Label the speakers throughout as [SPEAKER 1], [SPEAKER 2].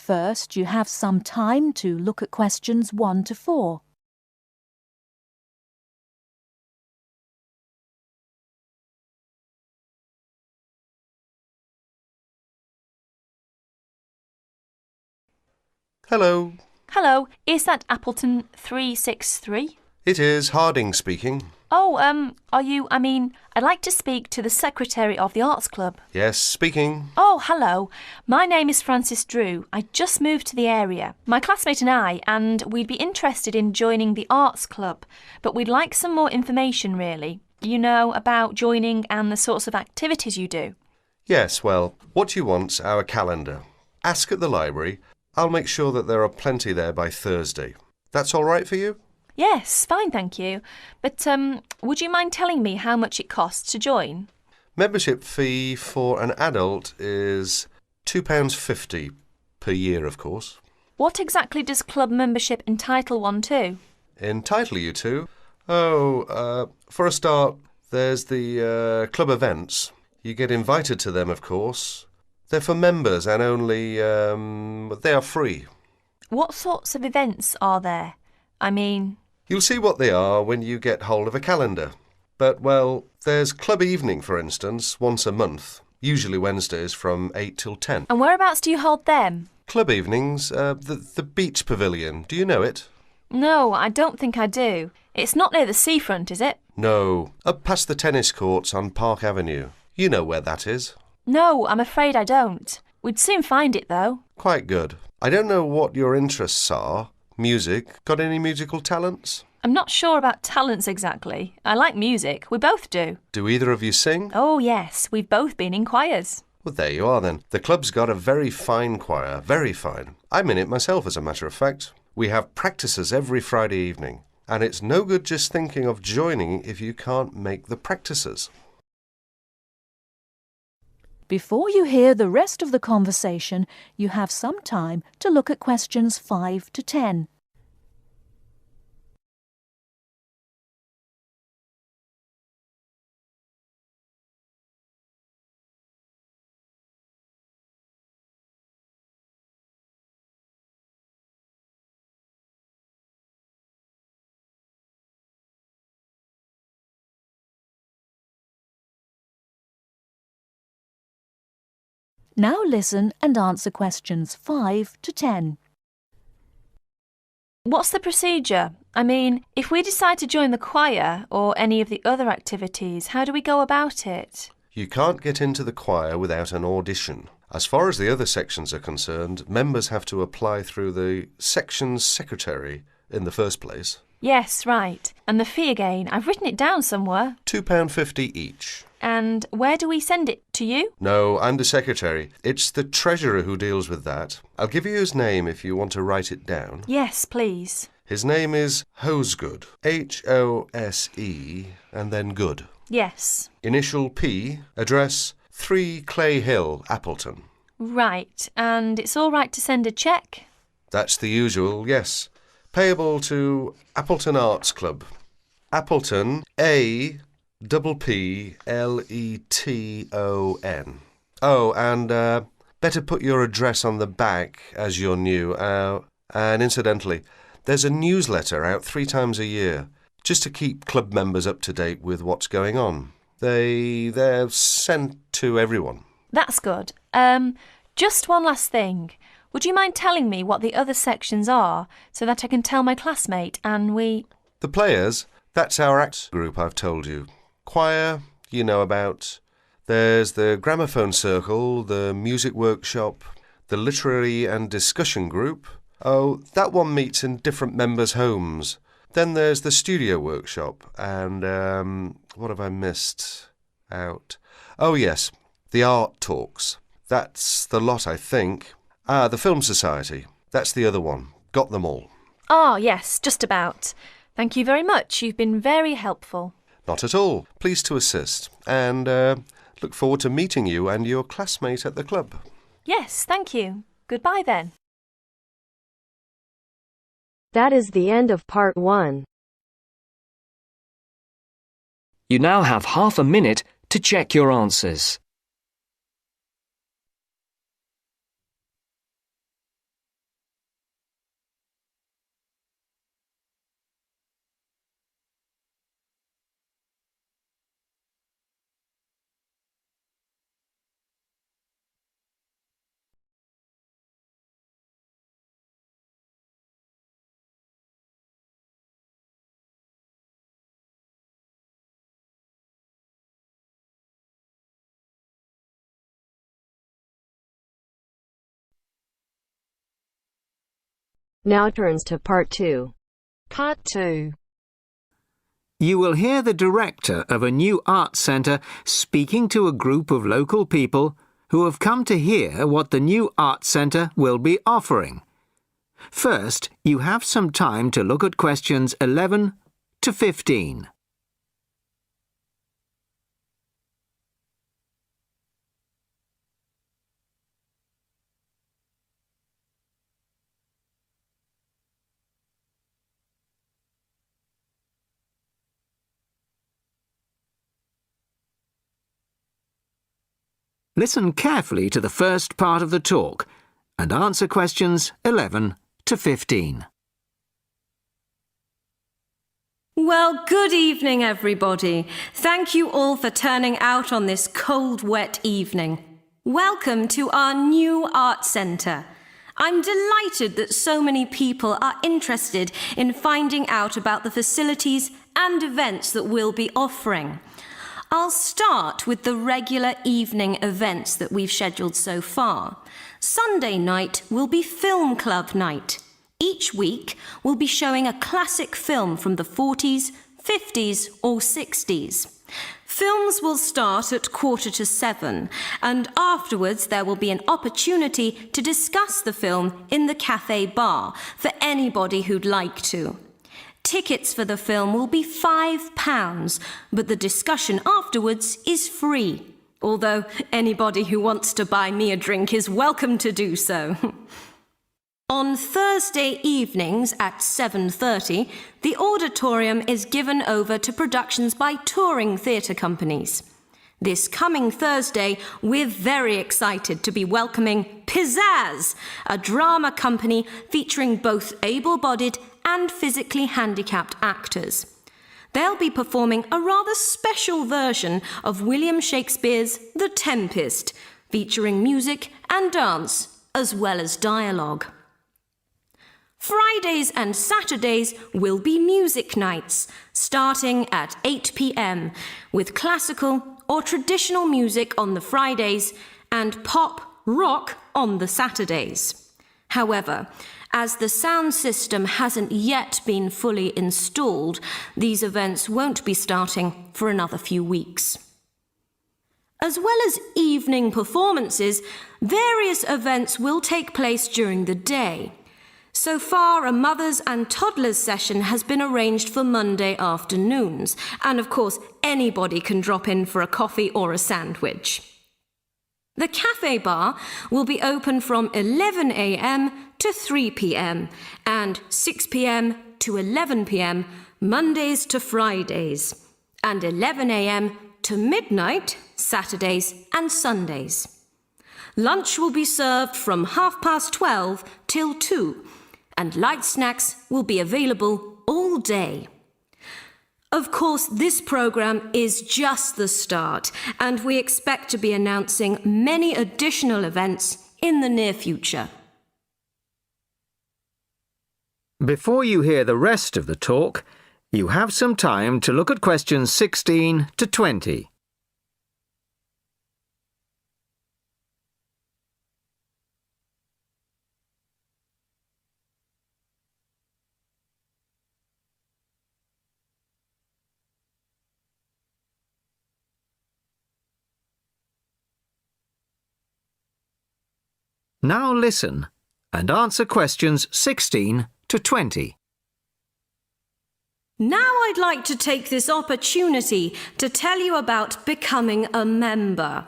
[SPEAKER 1] First, you have some time to look at questions 1 to 4.
[SPEAKER 2] Hello.
[SPEAKER 3] Hello, is that Appleton 363?
[SPEAKER 2] It is Harding speaking.
[SPEAKER 3] Oh, I'd like to speak to the secretary of the Arts Club.
[SPEAKER 2] Yes, speaking.
[SPEAKER 3] Oh, hello. My name is Frances Drew. I just moved to the area. My classmate and we'd be interested in joining the Arts Club, but we'd like some more information, really. You know, about joining and the sorts of activities you do.
[SPEAKER 2] Yes, well, what you want's our calendar. Ask at the library. I'll make sure that there are plenty there by Thursday. That's all right for you?
[SPEAKER 3] Yes, fine, thank you. But would you mind telling me how much it costs to join?
[SPEAKER 2] Membership fee for an adult is £2.50 per year, of course.
[SPEAKER 3] What exactly does club membership entitle one to?
[SPEAKER 2] Entitle you to? Oh, for a start, there's the club events. You get invited to them, of course. They're for members and only, they are free.
[SPEAKER 3] What sorts of events are there?
[SPEAKER 2] You'll see what they are when you get hold of a calendar. But, well, there's club evening, for instance, once a month, usually Wednesdays from 8 till 10.
[SPEAKER 3] And whereabouts do you hold them?
[SPEAKER 2] Club evenings, the beach pavilion. Do you know it?
[SPEAKER 3] No, I don't think I do. It's not near the seafront, is it?
[SPEAKER 2] No, up past the tennis courts on Park Avenue. You know where that is.
[SPEAKER 3] No, I'm afraid I don't. We'd soon find it, though.
[SPEAKER 2] Quite good. I don't know what your interests are. Music. Got any musical talents?
[SPEAKER 3] I'm not sure about talents exactly. I like music. We both do.
[SPEAKER 2] Do either of you sing?
[SPEAKER 3] Oh, yes. We've both been in choirs.
[SPEAKER 2] Well, there you are then. The club's got a very fine choir. Very fine. I'm in it myself, as a matter of fact. We have practices every Friday evening. And it's no good just thinking of joining if you can't make the practices.
[SPEAKER 1] Before you hear the rest of the conversation, you have some time to look at questions 5 to 10. Now listen and answer questions 5 to 10.
[SPEAKER 3] What's the procedure? If we decide to join the choir or any of the other activities, how do we go about it?
[SPEAKER 2] You can't get into the choir without an audition. As far as the other sections are concerned, members have to apply through the section's secretary in the first place.
[SPEAKER 3] Yes, right. And the fee again, I've written it down somewhere.
[SPEAKER 2] £2.50 each.
[SPEAKER 3] And where do we send it? To you?
[SPEAKER 2] No, I'm the secretary. It's the treasurer who deals with that. I'll give you his name if you want to write it down.
[SPEAKER 3] Yes, please.
[SPEAKER 2] His name is Hosegood. Hose and then Good.
[SPEAKER 3] Yes.
[SPEAKER 2] Initial P, address 3 Clay Hill, Appleton.
[SPEAKER 3] Right. And it's all right to send a cheque?
[SPEAKER 2] That's the usual, yes. Payable to Appleton Arts Club. Appleton, Appleton. Oh, and better put your address on the back as you're new. And incidentally, there's a newsletter out 3 times a year, just to keep club members up to date with what's going on. They're sent to everyone.
[SPEAKER 3] That's good. Just one last thing. Would you mind telling me what the other sections are so that I can tell my classmate and we...
[SPEAKER 2] The players, that's our act group I've told you. Choir, you know about. There's the gramophone circle, the music workshop, the literary and discussion group. Oh, that one meets in different members' homes. Then there's the studio workshop and, what have I missed out? Oh, yes, the art talks. That's the lot, I think. The Film Society. That's the other one. Got them all.
[SPEAKER 3] Ah, yes, just about. Thank you very much. You've been very helpful.
[SPEAKER 2] Not at all. Pleased to assist. And look forward to meeting you and your classmate at the club.
[SPEAKER 3] Yes, thank you. Goodbye then.
[SPEAKER 4] That is the end of part 1.
[SPEAKER 5] You now have half a minute to check your answers.
[SPEAKER 4] Now turns to Part 2.
[SPEAKER 6] Part 2.
[SPEAKER 7] You will hear the director of a new arts centre speaking to a group of local people who have come to hear what the new arts centre will be offering. First, you have some time to look at questions 11 to 15. Listen carefully to the first part of the talk and answer questions 11 to 15.
[SPEAKER 8] Well, good evening, everybody. Thank you all for turning out on this cold, wet evening. Welcome to our new art centre. I'm delighted that so many people are interested in finding out about the facilities and events that we'll be offering. I'll start with the regular evening events that we've scheduled so far. Sunday night will be film club night. Each week, we'll be showing a classic film from the 40s, 50s or 60s. Films will start at 6:45, and afterwards there will be an opportunity to discuss the film in the cafe bar for anybody who'd like to. Tickets for the film will be £5, but the discussion afterwards is free, although anybody who wants to buy me a drink is welcome to do so. On Thursday evenings at 7:30, the auditorium is given over to productions by touring theatre companies. This coming Thursday, we're very excited to be welcoming Pizzazz, a drama company featuring both able-bodied and physically handicapped actors. They'll be performing a rather special version of William Shakespeare's The Tempest, featuring music and dance, as well as dialogue. Fridays and Saturdays will be music nights, starting at 8 p.m, with classical or traditional music on the Fridays and pop rock on the Saturdays. However, as the sound system hasn't yet been fully installed, these events won't be starting for another few weeks. As well as evening performances, various events will take place during the day. So far, a mothers and toddlers session has been arranged for Monday afternoons, and of course, anybody can drop in for a coffee or a sandwich. The cafe bar will be open from 11 a.m. to 3 p.m. and 6 p.m. to 11 p.m. Mondays to Fridays, and 11 a.m. to midnight Saturdays and Sundays. Lunch will be served from 12:30 till 2, and light snacks will be available all day. Of course, this programme is just the start, and we expect to be announcing many additional events in the near future.
[SPEAKER 7] Before you hear the rest of the talk, you have some time to look at questions 16 to 20. Now listen and answer questions 16 to 20.
[SPEAKER 8] Now I'd like to take this opportunity to tell you about becoming a member.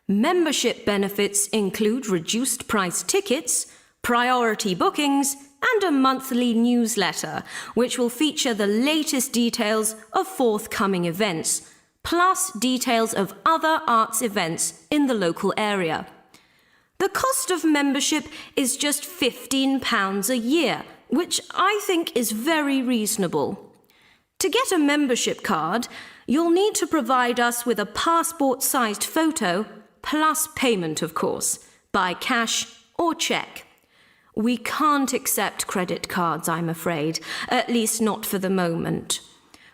[SPEAKER 8] Membership benefits include reduced price tickets, priority bookings, and a monthly newsletter, which will feature the latest details of forthcoming events, plus details of other arts events in the local area. The cost of membership is just £15 a year, which I think is very reasonable. To get a membership card, you'll need to provide us with a passport-sized photo, plus payment, of course, by cash or cheque. We can't accept credit cards, I'm afraid, at least not for the moment.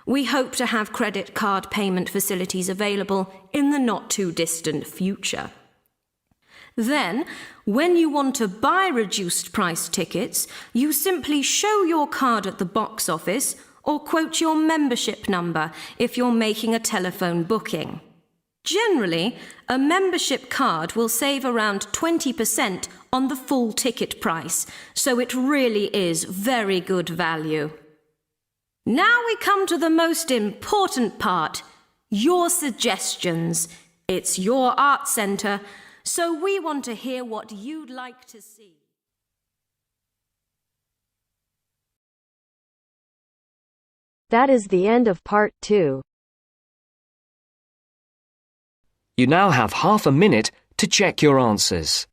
[SPEAKER 8] We hope to have credit card payment facilities available in the not-too-distant future. Then, when you want to buy reduced price tickets, you simply show your card at the box office or quote your membership number if you're making a telephone booking. Generally, a membership card will save around 20% on the full ticket price, so it really is very good value. Now we come to the most important part, your suggestions. It's your art centre, so we want to hear what you'd like to see.
[SPEAKER 4] That is the end of part 2.
[SPEAKER 5] You now have half a minute to check your answers.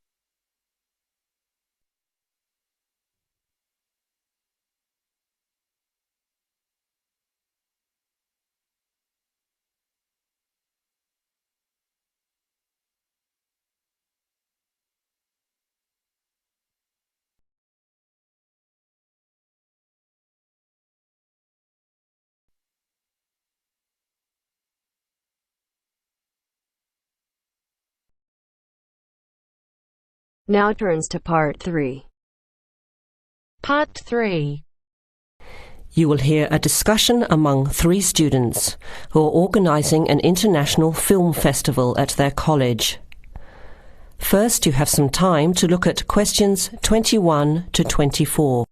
[SPEAKER 4] Now turns to part 3.
[SPEAKER 6] Part 3. You will hear a discussion among 3 students who are organising an international film festival at their college. First, you have some time to look at questions 21 to 24.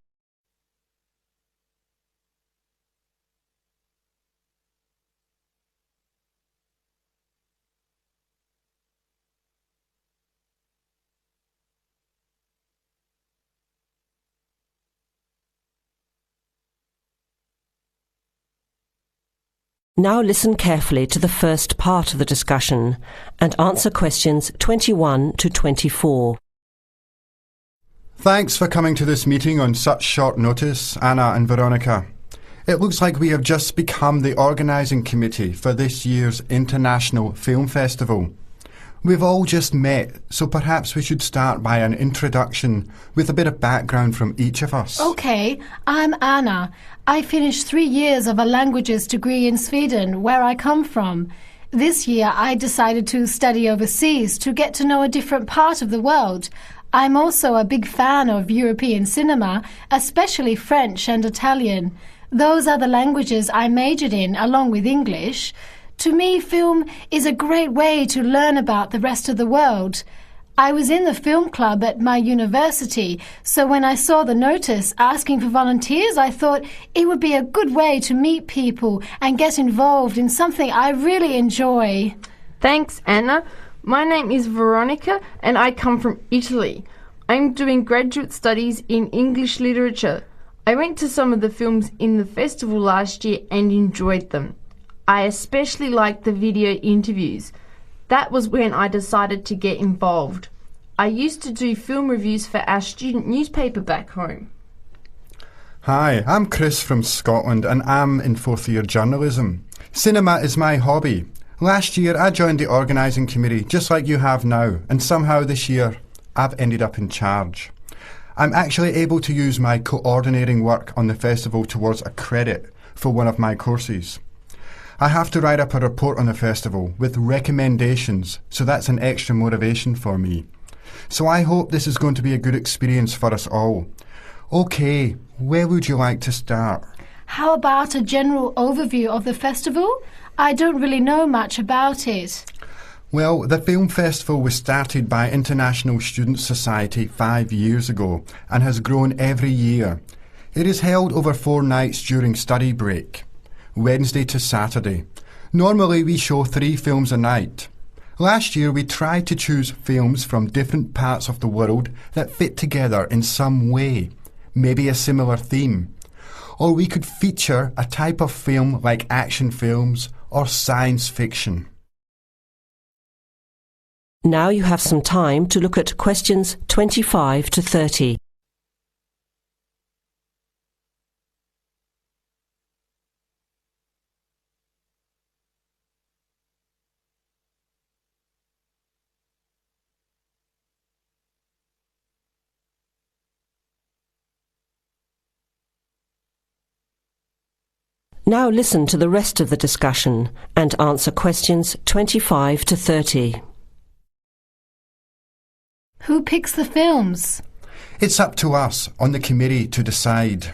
[SPEAKER 6] Now listen carefully to the first part of the discussion and answer questions 21 to 24.
[SPEAKER 9] Thanks for coming to this meeting on such short notice, Anna and Veronica. It looks like we have just become the organising committee for this year's International Film Festival. We've all just met, so perhaps we should start by an introduction with a bit of background from each of us.
[SPEAKER 10] Okay, I'm Anna. I finished 3 years of a languages degree in Sweden, where I come from. This year I decided to study overseas to get to know a different part of the world. I'm also a big fan of European cinema, especially French and Italian. Those are the languages I majored in, along with English. To me, film is a great way to learn about the rest of the world. I was in the film club at my university, so when I saw the notice asking for volunteers, I thought it would be a good way to meet people and get involved in something I really enjoy.
[SPEAKER 11] Thanks, Anna. My name is Veronica and I come from Italy. I'm doing graduate studies in English literature. I went to some of the films in the festival last year and enjoyed them. I especially liked the video interviews. That was when I decided to get involved. I used to do film reviews for our student newspaper back home.
[SPEAKER 9] Hi, I'm Chris from Scotland and I'm in 4th year journalism. Cinema is my hobby. Last year I joined the organising committee just like you have now, and somehow this year I've ended up in charge. I'm actually able to use my coordinating work on the festival towards a credit for one of my courses. I have to write up a report on the festival with recommendations, so that's an extra motivation for me. So I hope this is going to be a good experience for us all. OK, where would you like to start?
[SPEAKER 10] How about a general overview of the festival? I don't really know much about it.
[SPEAKER 9] Well, the film festival was started by International Student Society 5 years ago and has grown every year. It is held over 4 nights during study break, Wednesday to Saturday. Normally we show 3 films a night. Last year we tried to choose films from different parts of the world that fit together in some way, maybe a similar theme. Or we could feature a type of film like action films or science fiction.
[SPEAKER 6] Now you have some time to look at questions 25 to 30. Now listen to the rest of the discussion and answer questions 25 to 30.
[SPEAKER 10] Who picks the films?
[SPEAKER 9] It's up to us on the committee to decide.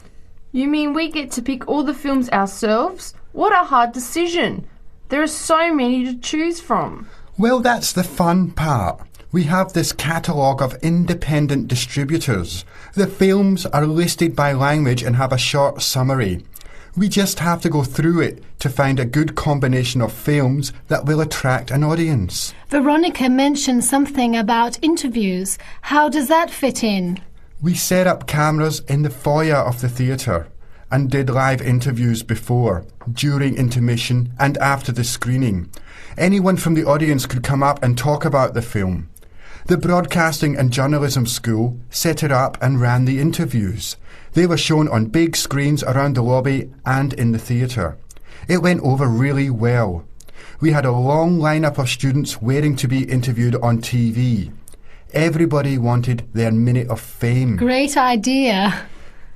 [SPEAKER 11] You mean we get to pick all the films ourselves? What a hard decision. There are so many to choose from.
[SPEAKER 9] Well, that's the fun part. We have this catalogue of independent distributors. The films are listed by language and have a short summary. We just have to go through it to find a good combination of films that will attract an audience.
[SPEAKER 10] Veronica mentioned something about interviews. How does that fit in?
[SPEAKER 9] We set up cameras in the foyer of the theatre and did live interviews before, during intermission and after the screening. Anyone from the audience could come up and talk about the film. The Broadcasting and Journalism School set it up and ran the interviews. They were shown on big screens around the lobby and in the theatre. It went over really well. We had a long lineup of students waiting to be interviewed on TV. Everybody wanted their minute of fame.
[SPEAKER 10] Great idea.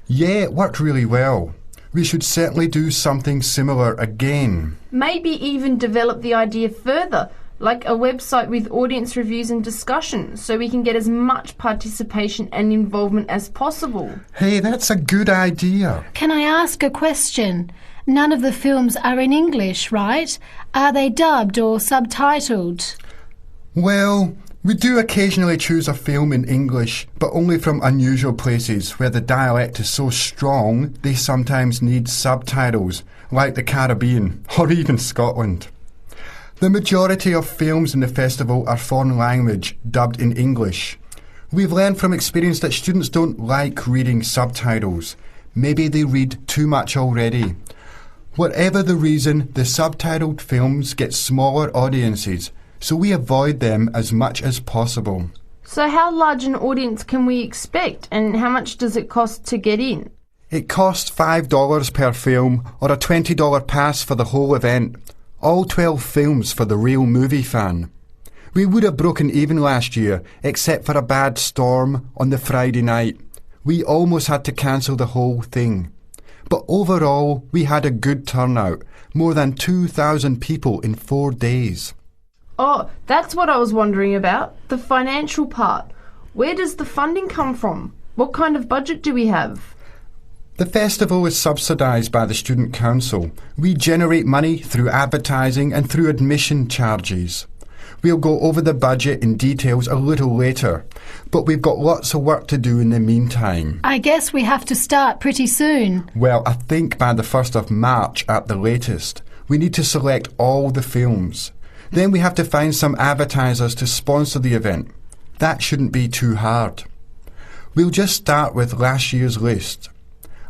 [SPEAKER 9] Yeah, it worked really well. We should certainly do something similar again.
[SPEAKER 11] Maybe even develop the idea further, like a website with audience reviews and discussion, so we can get as much participation and involvement as possible.
[SPEAKER 9] Hey, that's a good idea.
[SPEAKER 10] Can I ask a question? None of the films are in English, right? Are they dubbed or subtitled?
[SPEAKER 9] Well, we do occasionally choose a film in English, but only from unusual places where the dialect is so strong they sometimes need subtitles, like the Caribbean or even Scotland. The majority of films in the festival are foreign language, dubbed in English. We've learned from experience that students don't like reading subtitles. Maybe they read too much already. Whatever the reason, the subtitled films get smaller audiences, so we avoid them as much as possible.
[SPEAKER 11] So how large an audience can we expect, and how much does it cost to get in?
[SPEAKER 9] It costs $5 per film or a $20 pass for the whole event. All 12 films for the real movie fan. We would have broken even last year, except for a bad storm on the Friday night. We almost had to cancel the whole thing. But overall, we had a good turnout. More than 2,000 people in 4 days.
[SPEAKER 11] Oh, that's what I was wondering about. The financial part. Where does the funding come from? What kind of budget do we have?
[SPEAKER 9] The festival is subsidised by the Student Council. We generate money through advertising and through admission charges. We'll go over the budget in details a little later, but we've got lots of work to do in the meantime.
[SPEAKER 10] I guess we have to start pretty soon.
[SPEAKER 9] Well, I think by the 1st of March at the latest. We need to select all the films. Then we have to find some advertisers to sponsor the event. That shouldn't be too hard. We'll just start with last year's list.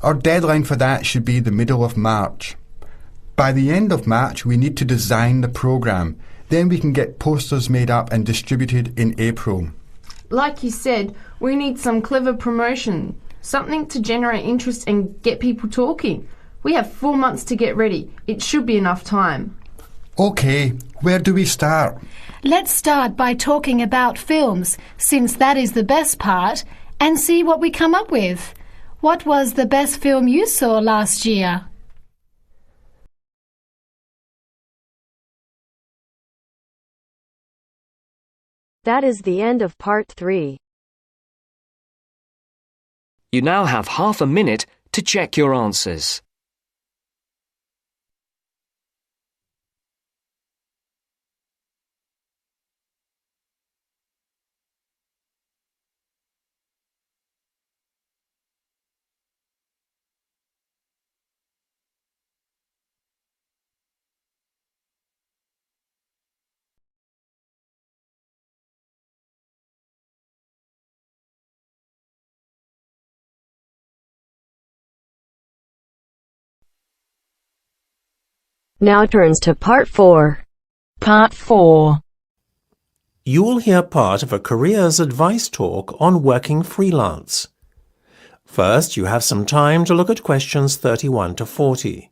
[SPEAKER 9] Our deadline for that should be the middle of March. By the end of March, we need to design the programme. Then we can get posters made up and distributed in April.
[SPEAKER 11] Like you said, we need some clever promotion, something to generate interest and get people talking. We have 4 months to get ready. It should be enough time.
[SPEAKER 9] OK, where do we start?
[SPEAKER 10] Let's start by talking about films, since that is the best part, and see what we come up with. What was the best film you saw last year?
[SPEAKER 4] That is the end of part 3.
[SPEAKER 5] You now have half a minute to check your answers.
[SPEAKER 4] Now turns to part 4.
[SPEAKER 12] Part 4.
[SPEAKER 13] You will hear part of a careers advice talk on working freelance. First, you have some time to look at questions 31 to 40.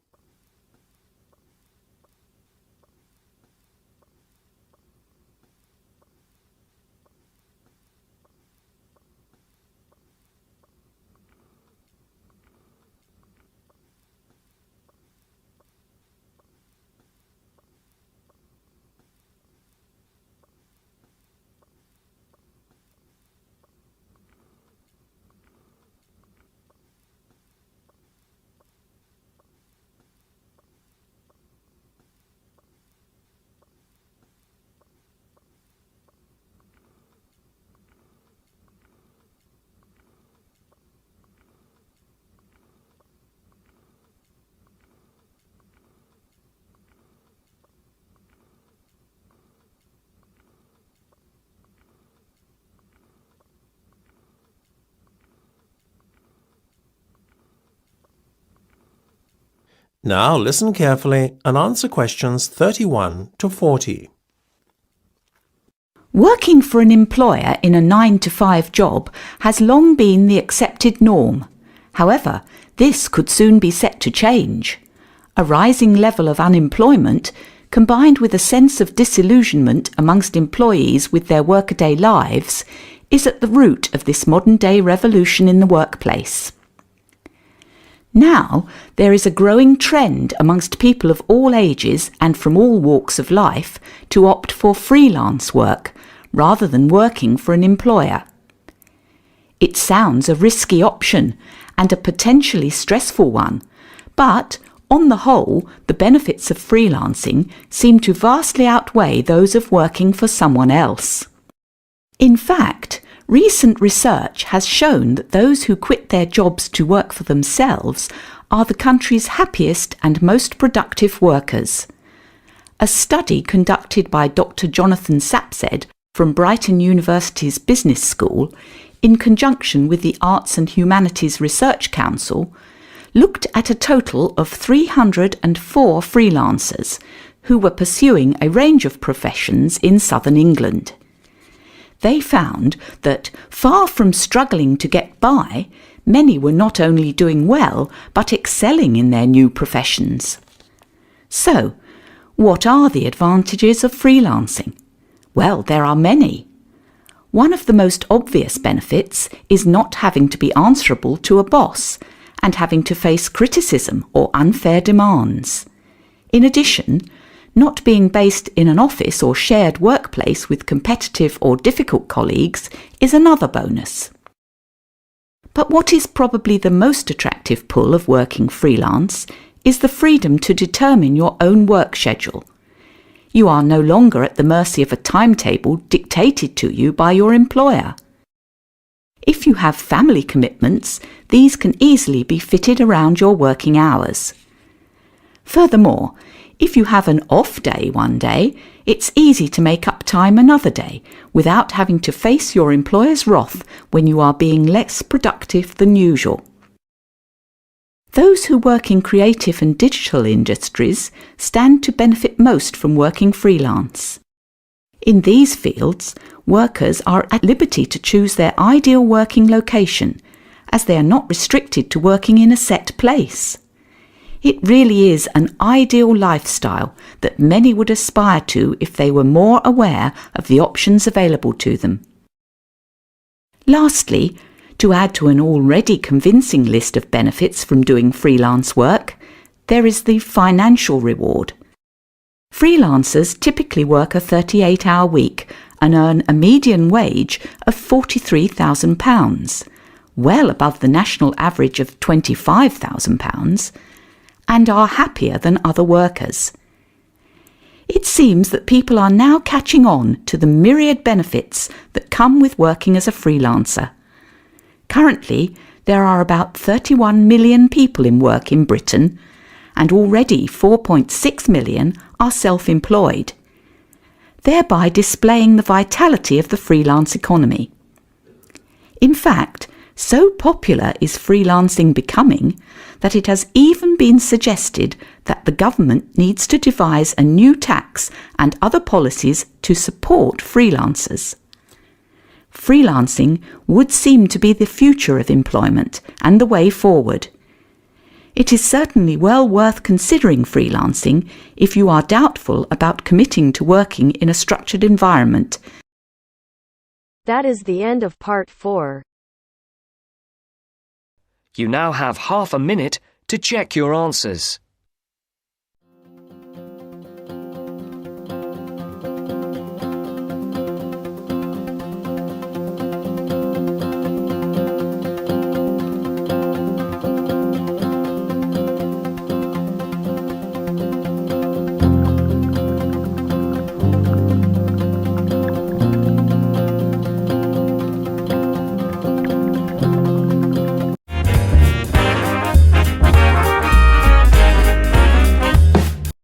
[SPEAKER 13] Now listen carefully and answer questions 31 to 40.
[SPEAKER 14] Working for an employer in a 9-to-5 job has long been the accepted norm. However, this could soon be set to change. A rising level of unemployment, combined with a sense of disillusionment amongst employees with their workaday lives, is at the root of this modern-day revolution in the workplace. Now, there is a growing trend amongst people of all ages and from all walks of life to opt for freelance work rather than working for an employer. It sounds a risky option and a potentially stressful one, but on the whole, the benefits of freelancing seem to vastly outweigh those of working for someone else. In fact, recent research has shown that those who quit their jobs to work for themselves are the country's happiest and most productive workers. A study conducted by Dr. Jonathan Sapsed from Brighton University's Business School, in conjunction with the Arts and Humanities Research Council, looked at a total of 304 freelancers who were pursuing a range of professions in southern England. They found that, far from struggling to get by, many were not only doing well but excelling in their new professions. So, what are the advantages of freelancing? Well, there are many. One of the most obvious benefits is not having to be answerable to a boss and having to face criticism or unfair demands. In addition, not being based in an office or shared workplace with competitive or difficult colleagues is another bonus. But what is probably the most attractive pull of working freelance is the freedom to determine your own work schedule. You are no longer at the mercy of a timetable dictated to you by your employer. If you have family commitments, these can easily be fitted around your working hours. Furthermore, if you have an off day one day, it's easy to make up time another day without having to face your employer's wrath when you are being less productive than usual. Those who work in creative and digital industries stand to benefit most from working freelance. In these fields, workers are at liberty to choose their ideal working location, as they are not restricted to working in a set place. It really is an ideal lifestyle that many would aspire to if they were more aware of the options available to them. Lastly, to add to an already convincing list of benefits from doing freelance work, there is the financial reward. Freelancers typically work a 38-hour week and earn a median wage of £43,000, well above the national average of £25,000, and are happier than other workers. It seems that people are now catching on to the myriad benefits that come with working as a freelancer. Currently, there are about 31 million people in work in Britain, and already 4.6 million are self-employed, thereby displaying the vitality of the freelance economy. In fact, so popular is freelancing becoming that it has even been suggested that the government needs to devise a new tax and other policies to support freelancers. Freelancing would seem to be the future of employment and the way forward. It is certainly well worth considering freelancing if you are doubtful about committing to working in a structured environment.
[SPEAKER 4] That is the end of part 4.
[SPEAKER 5] You now have half a minute to check your answers.